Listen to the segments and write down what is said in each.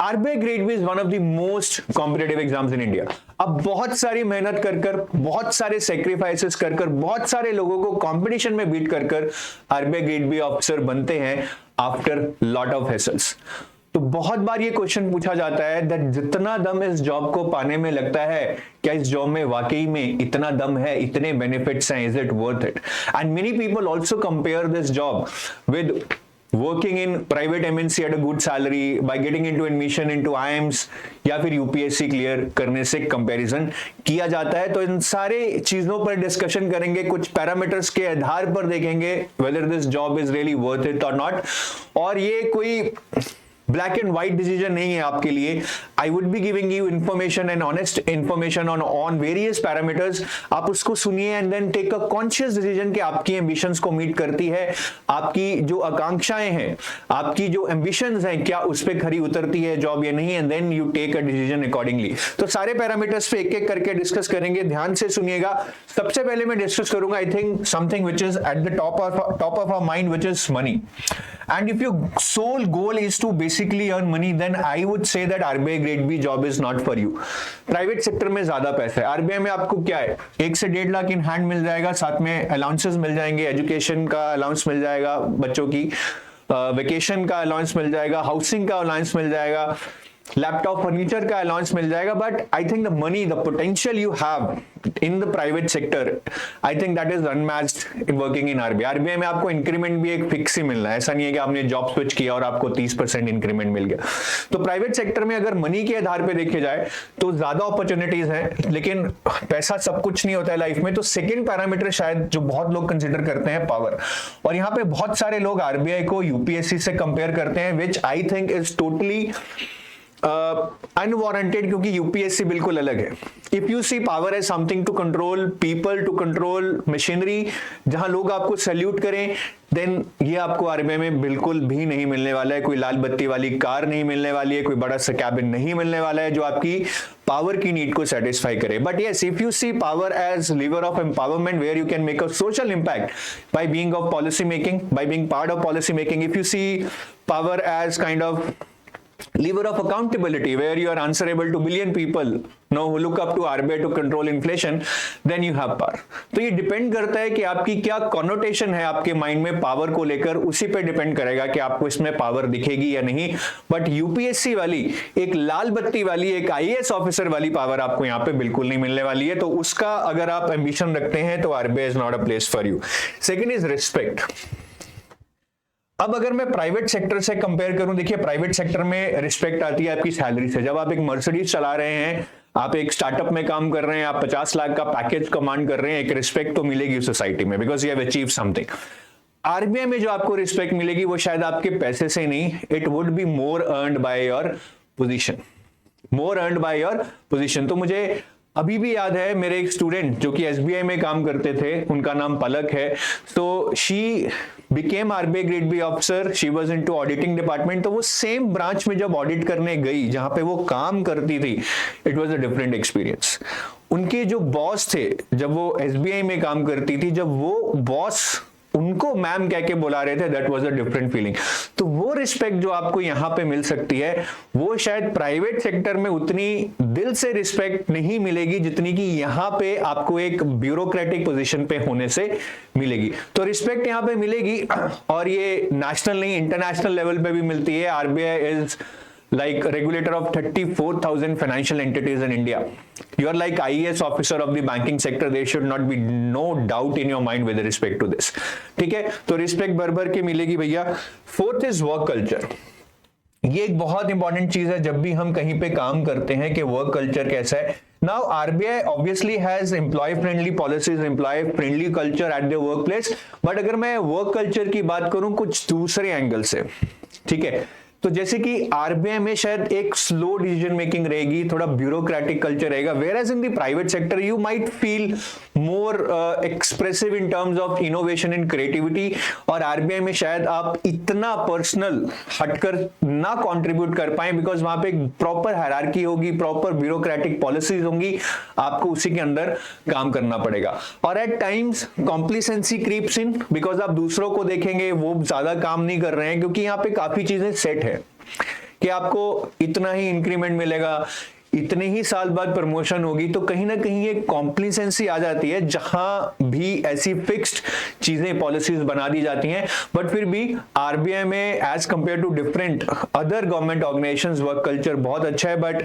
RBI grade B is one of the most competitive exams in India. अब बहुत सारी मेहनत कर बहुत सारे सेक्रीफाइसेस कर बहुत सारे लोगों को कंपटीशन में बीट कर आरबीआई ग्रेड बी ऑफिसर बनते हैं आफ्टर लॉट ऑफ हेसल्स। तो बहुत बार ये क्वेश्चन पूछा जाता है दैट जितना दम इस जॉब को पाने में लगता है, क्या इस जॉब में वाकई में इतना दम है, इतने बेनिफिट्स हैं, is it worth it? And many people also compare this job with working in private MNC at a good salary by getting into admission into IIMs या फिर UPSC क्लियर करने से कंपैरिजन किया जाता है। तो इन सारे चीजों पर डिस्कशन करेंगे, कुछ पैरामीटर्स के आधार पर देखेंगे whether this job is really worth it or not। और ये कोई ब्लैक एंड व्हाइट डिसीजन नहीं है आपके लिए। I would be giving you information and honest information on various parameters. आप उसको सुनिए and then take a conscious decision कि आपकी एम्बिशंस को मीट करती है, आपकी जो आकांक्षाएं हैं, आपकी जो एम्बिशंस हैं, क्या उस पर खरी उतरती है जॉब या नहीं, and then you take a decision accordingly. तो सारे पैरामीटर्स पे एक एक करके डिस्कस करेंगे, ध्यान से सुनिएगा। सबसे पहले मैं डिस्कस करूंगा I think something which is at the top of our mind, which is money. And if your sole goal is to basically earn money, then I would say that RBI grade B job is not for you। Private sector में ज्यादा पैसा है। RBI में आपको क्या है, 1 से 1.5 lakh in hand मिल जाएगा, साथ में अलाउंसेस मिल जाएंगे, एजुकेशन का अलाउंस मिल जाएगा बच्चों की, वेकेशन का अलाउंस मिल जाएगा, हाउसिंग का अलाउंस मिल जाएगा, लैपटॉप फर्नीचर का अलाउंस मिल जाएगा। But I think the money, the potential you have in the private sector, I think that is unmatched in working in RBI. RBI में आपको इंक्रीमेंट भी एक फिक्स ही मिलना है, ऐसा नहीं है कि आपने जॉब स्विच किया और आपको 30% इंक्रीमेंट मिल गया। तो प्राइवेट सेक्टर में अगर मनी के आधार पे देखे जाए तो ज्यादा अपॉर्चुनिटीज हैं, लेकिन पैसा सब कुछ नहीं होता है लाइफ में। तो सेकंड पैरामीटर शायद जो बहुत लोग कंसिडर करते हैं, पावर। और यहाँ पे बहुत सारे लोग आरबीआई को यूपीएससी से कंपेयर करते हैं, which I think is totally unwarranted, क्योंकि यूपीएससी बिल्कुल अलग है। If you see power as something to control people, to control machinery, जहां लोग आपको सैल्यूट करें, देन ये आपको आरबीआई में बिल्कुल भी नहीं मिलने वाला है। कोई लाल बत्ती वाली कार नहीं मिलने वाली है, कोई बड़ा सा कैबिन नहीं मिलने वाला है जो आपकी पावर की नीड को सेटिस्फाई करे। But yes, if you see power as lever of empowerment where you can make a social impact by being of policy making, by being part of policy making, if you see power as kind of lever of accountability where you are answerable to billion people now who look up to RBI to control inflation, then you have power। तो ये depend करता है कि आपकी क्या connotation है आपके mind में पावर को लेकर, उसी पे डिपेंड करेगा कि आपको इसमें पावर दिखेगी या नहीं। बट यूपीएससी वाली एक लाल बत्ती वाली, एक आईएएस ऑफिसर वाली पावर आपको यहाँ पे बिल्कुल नहीं मिलने वाली है। तो उसका अगर आप एम्बिशन रखते हैं तो RBI is not a place for you. Second is respect. अब अगर मैं प्राइवेट सेक्टर से कंपेयर करूं, देखिए प्राइवेट सेक्टर में रिस्पेक्ट आती है आपकी सैलरी से। जब आप एक मर्सिडीज चला रहे हैं, आप एक स्टार्टअप में काम कर रहे हैं, आप 50 लाख का पैकेज कमांड कर रहे हैं, एक रिस्पेक्ट तो मिलेगी सोसाइटी में, because you have achieve something. RBI में जो आपको रिस्पेक्ट मिलेगी वो शायद आपके पैसे से नहीं, it would be more earned by your position, more earned by your position. तो मुझे अभी भी याद है मेरे एक स्टूडेंट जो कि एसबीआई में काम करते थे, उनका नाम पलक है। तो she became RBI grade B officer, she was into auditing department. तो वो सेम ब्रांच में जब ऑडिट करने गई जहां पे वो काम करती थी, it was a different experience. उनके जो बॉस थे, जब वो एसबीआई में काम करती थी, जब वो बॉस उनको मैम कह के बुला रहे थे, that was a different feeling. तो वो रिस्पेक्ट जो आपको यहां पे मिल सकती है, वो शायद प्राइवेट सेक्टर में उतनी दिल से रिस्पेक्ट नहीं मिलेगी जितनी कि यहां पे आपको एक ब्यूरोक्रेटिक पोजीशन पे होने से मिलेगी। तो रिस्पेक्ट यहां पे मिलेगी, और ये नेशनल नहीं इंटरनेशनल लेवल पे भी मिलती है। RBI is like regulator of 34,000 financial entities in India. You are like IAS officer of the banking sector. There should not be no doubt in your mind with respect to this. ठीक है, तो respect भर के मिलेगी भैया। Fourth is work culture. ये एक बहुत इंपॉर्टेंट चीज है जब भी हम कहीं पे काम करते हैं कि वर्क कल्चर कैसा है। Now RBI obviously has employee friendly policies, employee friendly culture at the workplace, but अगर मैं वर्क कल्चर की बात करूं कुछ दूसरे एंगल से, ठीक है, तो जैसे कि आरबीआई में शायद एक स्लो डिसीजन मेकिंग रहेगी, थोड़ा ब्यूरोक्रेटिक कल्चर रहेगा, whereas in the private sector you might feel more expressive in terms of innovation and creativity. और आरबीआई में शायद आप इतना पर्सनल हटकर ना कंट्रीब्यूट कर पाए, बिकॉज वहां पे एक प्रॉपर हायरार्की होगी, प्रॉपर ब्यूरोक्रेटिक पॉलिसीज होंगी, आपको उसी के अंदर काम करना पड़ेगा। और at times complacency creeps in, because आप दूसरों को देखेंगे वो ज्यादा काम नहीं कर रहे हैं, क्योंकि यहाँ पे काफी चीजें सेट है। कि आपको इतना ही इंक्रीमेंट मिलेगा, इतने ही साल बाद प्रमोशन होगी, तो कहीं ना कहीं एक कॉम्प्लिसेंसी आ जाती है जहां भी ऐसी फिक्स्ड चीजें पॉलिसीज बना दी जाती हैं। बट फिर भी आरबीआई में as compare to different other government organisations work culture बहुत अच्छा है, बट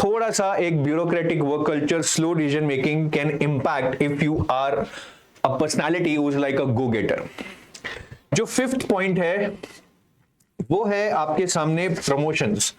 थोड़ा सा एक bureaucratic work culture, slow decision making can impact if you are a personality who is like a go getter. जो फिफ्थ पॉइंट है वो है आपके सामने प्रमोशंस।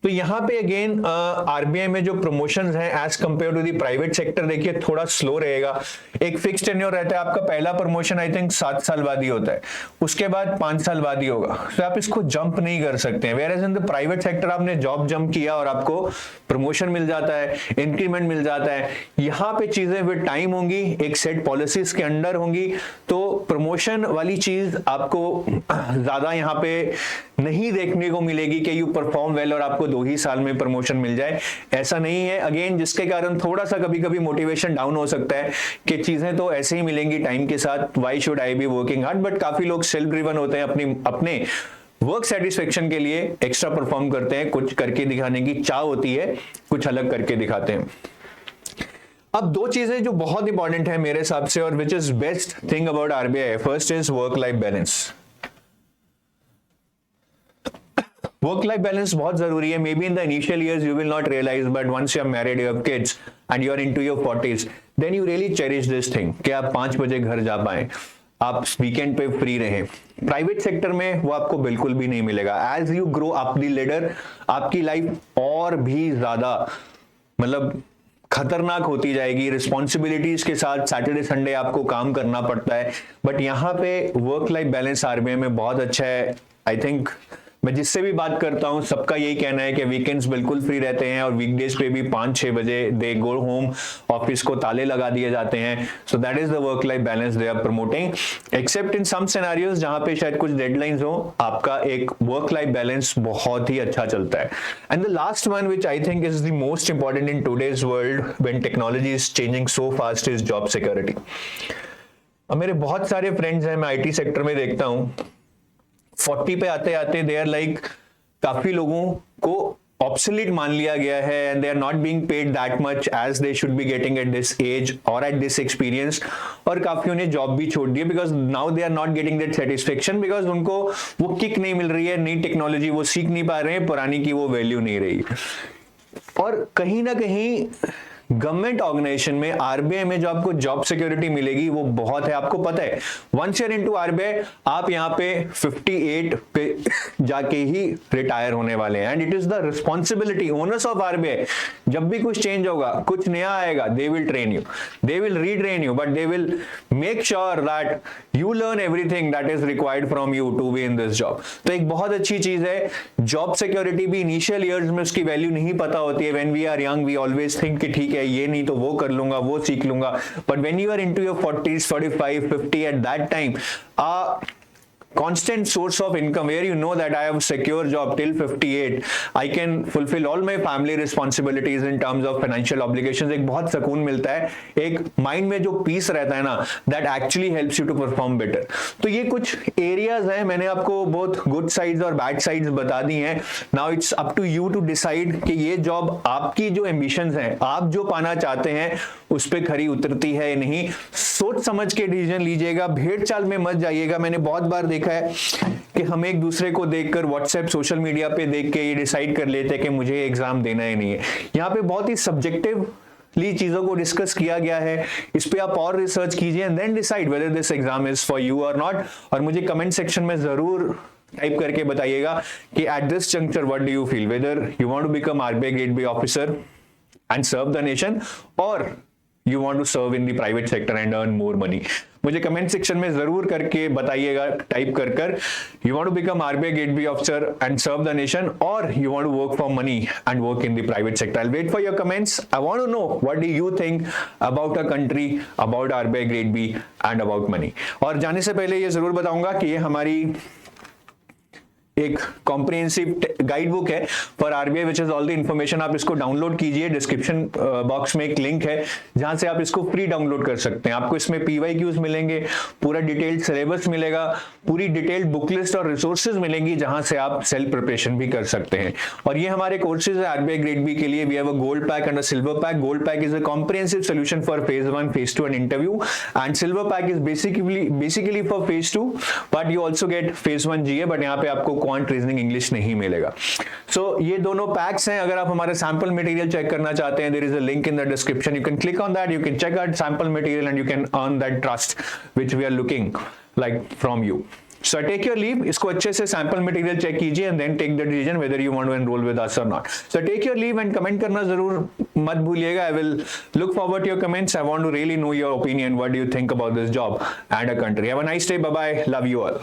तो यहां पे अगेन आरबीआई में जो प्रमोशंस हैं as compare to the private sector, देखिए थोड़ा स्लो रहेगा। एक फिक्स टेन्योर रहता है, आपका पहला प्रमोशन आई थिंक 7 साल बाद ही होता है, उसके बाद 5 साल बाद ही होगा, तो आप इसको जंप नहीं कर सकते हैं। Whereas in the private sector आपने जॉब जंप किया और आपको प्रमोशन मिल जाता है, इंक्रीमेंट मिल जाता है। यहां पे चीजें विद टाइम होंगी, एक सेट पॉलिसीज के अंडर होंगी, तो प्रमोशन वाली चीज आपको ज्यादा यहां पे नहीं देखने को मिलेगी कि यू परफॉर्म वेल और आपको 2 ही साल में प्रमोशन मिल जाए, ऐसा नहीं है। अगेन जिसके कारण थोड़ा सा कभी कभी मोटिवेशन डाउन हो सकता है कि चीजें तो ऐसे ही मिलेंगी टाइम के साथ, why should I be working hard. But काफी लोग सेल्फ ड्रिवन होते हैं, अपने वर्क सेटिस्फेक्शन के लिए एक्स्ट्रा परफॉर्म करते हैं, कुछ करके दिखाने की चाह होती है, कुछ अलग करके दिखाते हैं। अब 2 चीजें जो बहुत इंपॉर्टेंट है मेरे हिसाब से और which is best thing about RBI, first is work life balance. Work life balance बहुत जरूरी है। Maybe in the initial years you will not realise, but once you are married, you have kids and you are into your 40s, then you really cherish this thing कि आप 5 बजे घर जा पाए, आप वीकेंड पे free रहें। Private sector में वो आपको बिल्कुल भी नहीं मिलेगा। As you grow up the ladder, आपकी लाइफ और भी ज्यादा मतलब खतरनाक होती जाएगी। रिस्पॉन्सिबिलिटीज के साथ सैटरडे संडे आपको काम करना पड़ता है, बट यहाँ पे वर्क लाइफ बैलेंस आरबीआई में बहुत अच्छा है। आई थिंक मैं जिससे भी बात करता हूं सबका यही कहना है कि वीकेंड्स बिल्कुल फ्री रहते हैं और वीकडेज पे भी 5-6 बजे दे गो होम, ऑफिस को ताले लगा दिए जाते हैं। So that is the work life balance they are promoting, except in some scenarios जहां पे शायद कुछ डेडलाइंस हो, आपका एक वर्क लाइफ बैलेंस बहुत ही अच्छा चलता है। And the last one which I think is the most important in today's world when technology is changing so fast is job security. अब मेरे बहुत सारे फ्रेंड्स हैं, मैं आईटी सेक्टर में देखता हूं, 40 पे आते आते दे आर लाइक, काफी लोगों को ऑब्सोलीट मान लिया गया है and they are not being paid that much as they should be getting at this age और एट दिस एक्सपीरियंस, और काफियों ने जॉब भी छोड़ दी है because now they are not getting that satisfaction, because उनको वो किक नहीं मिल रही है, नई टेक्नोलॉजी वो सीख नहीं पा रहे हैं, पुरानी की वो वैल्यू नहीं रही। और कहीं ना कहीं गवर्नमेंट ऑर्गेनाइजेशन में आरबीआई में जो आपको जॉब सिक्योरिटी मिलेगी वो बहुत है। आपको पता है वंस ईयर इनटू आरबीआई आप यहाँ पे 58 पे जाके ही रिटायर होने वाले हैं, and it is the responsibility owners of RBI, जब भी कुछ चेंज होगा, कुछ नया आएगा, they will train you, they will retrain you, but they will make sure that you learn everything that is required from you to be in this job. तो एक बहुत अच्छी चीज है जॉब सिक्योरिटी भी। इनिशियल ईयर्स में उसकी value नहीं पता होती है, when we are young we always think कि ठीक है ये नहीं तो वो कर लूंगा, वो सीख लूंगा, but when you are into your 40s 45 50 at that time constant source of income where you know that I have a secure job till 58, I can fulfill all my family responsibilities in terms of financial obligations, एक बहुत सुकून मिलता है, एक mind में जो piece रहता है ना, that actually helps you to perform better। तो ये कुछ एरियाज हैं, मैंने आपको बहुत गुड साइड्स और बैड साइड्स बता दी हैं। Now it's up to you to decide कि ये जॉब आपकी जो एम्बिशंस हैं, आप जो पाना चाहते हैं उस पे खरी उतरती है या नहीं। सोच समझ के डिसीजन लीजिएगा, भेड़ चाल में मत जाइएगा। मैंने बहुत बार देखा है कि हम एक दूसरे को देखकर व्हाट्सएप सोशल मीडिया पे देख के ये डिसाइड कर लेते हैं कि मुझे एग्जाम देना ही नहीं है। यहाँ पे बहुत ही सब्जेक्टिव चीजों को डिस्कस किया गया है, इस पे आप और रिसर्च कीजिए and then decide whether this exam is for you और नॉट। और मुझे कमेंट सेक्शन में जरूर टाइप करके बताइएगा कि at this juncture what do you feel, whether you want to become RBI grade B officer and serve the nation, और you want to serve in the private sector and earn more money। मुझे comment section में जरूर करके बताइएगा, type कर you want to become RBI Grade B officer and serve the nation, or you want to work for money and work in the private sector। I'll wait for your comments। I want to know what do you think about a country, about RBI Grade B and about money। और जाने से पहले ये जरूर बताऊंगा कि ये हमारी एक कॉम्प्रिहेंसिव गाइड बुक है for RBI which is all the information. आप इसको डाउनलोड कीजिए, डिस्क्रिप्शन बॉक्स में एक लिंक है जहां से आप इसको फ्री डाउनलोड कर सकते हैं। आपको इसमें PYQs मिलेंगे, पूरा डिटेल्ड सिलेबस मिलेगा, पूरी डिटेल्ड बुक लिस्ट और रिसोर्सेज मिलेंगी जहां से आप सेल्फ प्रिपरेशन भी कर सकते हैं। और ये हमारे कोर्सेज है आरबीआई ग्रेड बी के लिए। We have a gold pack and a silver pack. Gold pack is a comprehensive solution for phase 1, phase 2 and interview, and silver pack is basically for phase 2, but you also get phase 1 GA, बट यहाँ पे आपको quant, reasoning, English नहीं मिलेगा। सो ये दोनों PACS हैं। अगर आप हमारे सैंपल मटेरियल चेक करना चाहते हैं, there is a link in the description, you can click on that, you can check out sample material and you can earn that trust which we are looking like from you. So take your leave, इसको अच्छे से sample material check कीजिए and then take the decision whether you want to enroll with us or not. So take your leave and comment करना जरूर मत भूलिएगा. I will look forward to your comments. I want to really know your opinion. What do you think about this job and a country? Have a nice day. Bye bye. Love you all.